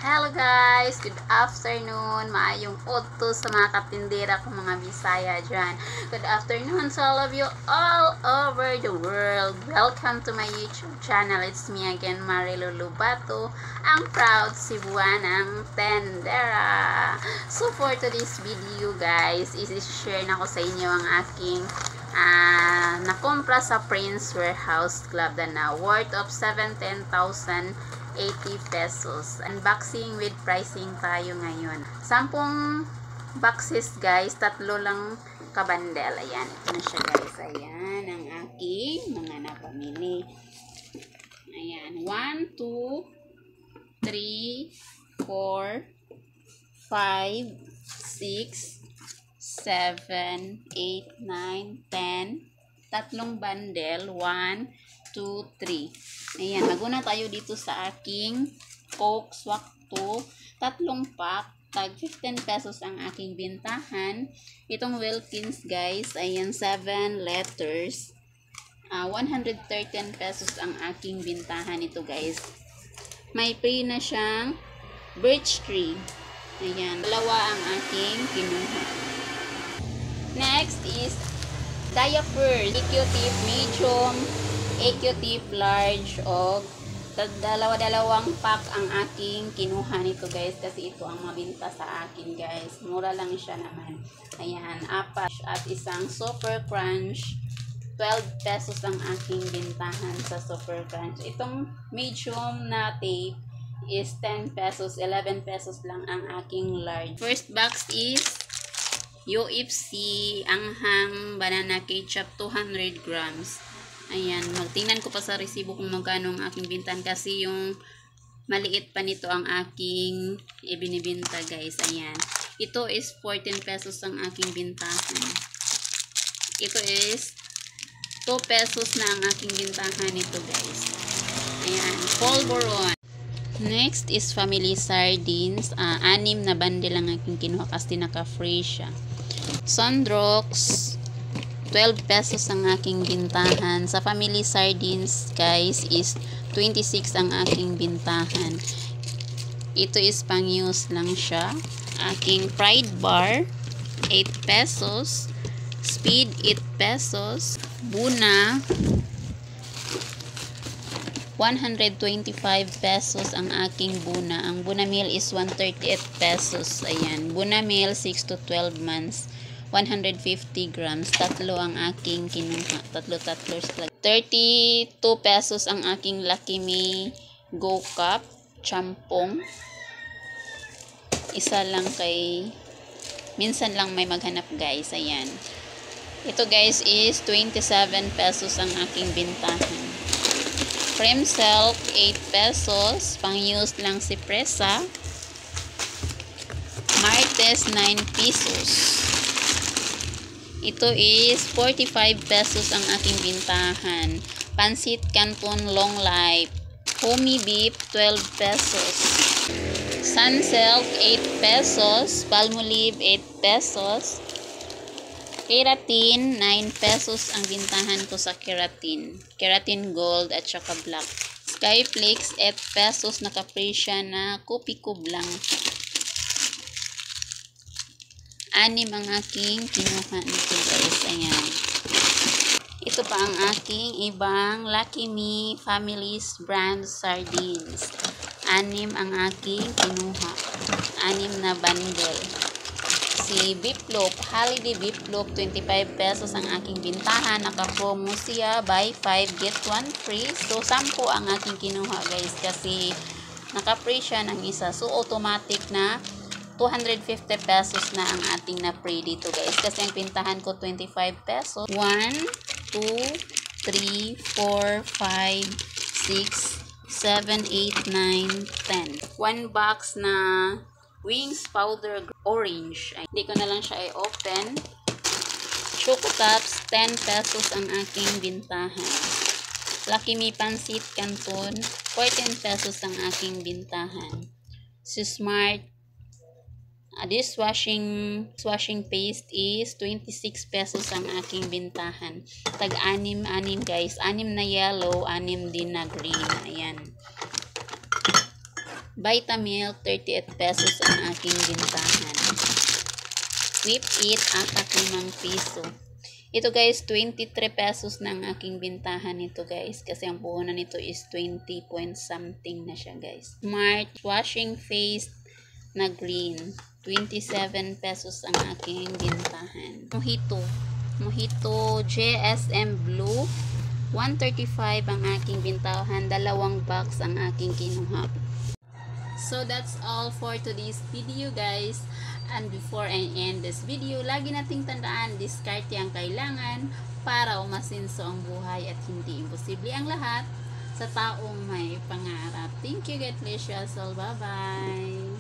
Hello guys! Good afternoon! Maayong udto sa mga katindera kong mga Bisaya dyan. Good afternoon sa all of you all over the world. Welcome to my YouTube channel. It's me again, Marilu Lubato, ang proud Cebuanang tendera. So for today's video guys, isi-share na ko sa inyo ang aking nakumpra sa Prince Warehouse Club na worth of 17,080 pesos. Unboxing with pricing tayo ngayon. 10 boxes guys, 3 lang kabandel. Ayan, ito na siya guys. Ayan, ang aking mga napamili. Ayan, 1, 2, 3, 4, 5, 6, 7, 8, 9, 10. Tatlong bundle. 1, 2, 3. Ayan, maguna tayo dito sa aking Coke Swak 2. 3 pack. Tag 15 pesos ang aking bintahan. Itong Wilkins guys, ayan, 7 letters. 113 pesos ang aking bintahan ito guys. May free na siyang birch tree. Ayan, 2 ang aking kinuha. Next is diapers. EQ-tip medium, EQ-tip large, o dalawang pack ang aking kinuha nito guys, kasi ito ang mabinta sa akin guys. Mura lang siya naman. Ayan, 4 at isang Super Crunch. 12 pesos ang aking bintahan sa Super Crunch. Itong medium na tape is 10 pesos. 11 pesos lang ang aking large. First box is UFC Anghang Banana Ketchup 200 grams. Ayan, magtingnan ko pa sa resibo kung magkano ang aking bintahan, kasi yung maliit pa nito ang aking ibinibinta guys. Ayan, ito is 14 pesos ang aking bintahan. Ito is 2 pesos na ang aking bintahan nito guys. Ayan, Polvoron. Next is Family Sardines. 6 na bundle ang aking kinuha kasi naka-free siya. Sundrox, 12 pesos ang aking bintahan. Sa Family Sardines guys is 26 ang aking bintahan. Ito is pang-use lang siya. Aking Pride Bar, 8 pesos. Speed, 8 pesos. Buna, 125 pesos ang aking Buna. Ang Buna meal is 138 pesos. Ayan, Buna meal 6 to 12 months. 150 grams. 3 ang aking kinuha. 3 32 pesos ang aking Lucky Me Go Cup Champong. Isa lang kay minsan lang may maghanap guys. Ayan. Ito guys is 27 pesos ang aking bintahan. Cream Silk, 8 pesos. Pang-use lang si Presa. Martes, 9 pesos. Ito is 45 pesos ang aking bintahan. Pansit Canton Long Life. Homey Beef, 12 pesos. Sun Silk, 8 pesos. Palmolive, 8 pesos. Keratin, 9 pesos ang bintahan ko sa keratin. Keratin gold at saka black. Skyflakes, 8 pesos. Naka-free siya na Kopiko Blanco. 6 ang aking kinuha nito guys. Ayan. Ito pa ang aking ibang Lucky Me Families brand sardines. 6 ang aking kinuha. 6 na bundle. Si Beefloaf, Holiday Beefloaf, 25 pesos ang aking bintahan. Naka-promo siya, buy 5 get 1 free. So 10 ang aking kinuha guys, kasi naka-free siya ng isa. So automatic na 250 pesos na ang ating na free dito guys, kasi ang pintahan ko 25 pesos. 1, 2, 3, 4, 5, 6, 7, 8, 9, 10. 1 box na Wings Powder Orange. Ay, hindi ko na lang siya i-open. Choco Tops, 10 pesos ang aking bintahan. Lucky Me Pansit Canton, 14 pesos ang aking bintahan. Si Smart dishwashing paste is 26 pesos ang aking bintahan. Tag 6 guys. 6 na yellow, 6 din na green. Ayan. Vitamilk, 38 pesos ang aking bintahan. Whip It, 5 piso. Ito guys, 23 pesos na ang aking bintahan nito guys. Kasi ang puhunan nito is 20 point something na siya guys. Smart Washing Face na green. 27 pesos ang aking bintahan. Mojito JSM Blue. 135 ang aking bintahan. 2 box ang aking kinuha. So that's all for today's video guys. And before I end this video, lagi nating tandaan, diskarte ang kailangan para umasinso ang buhay at hindi imposible ang lahat sa taong may pangarap. Thank you, God bless you all. Bye-bye!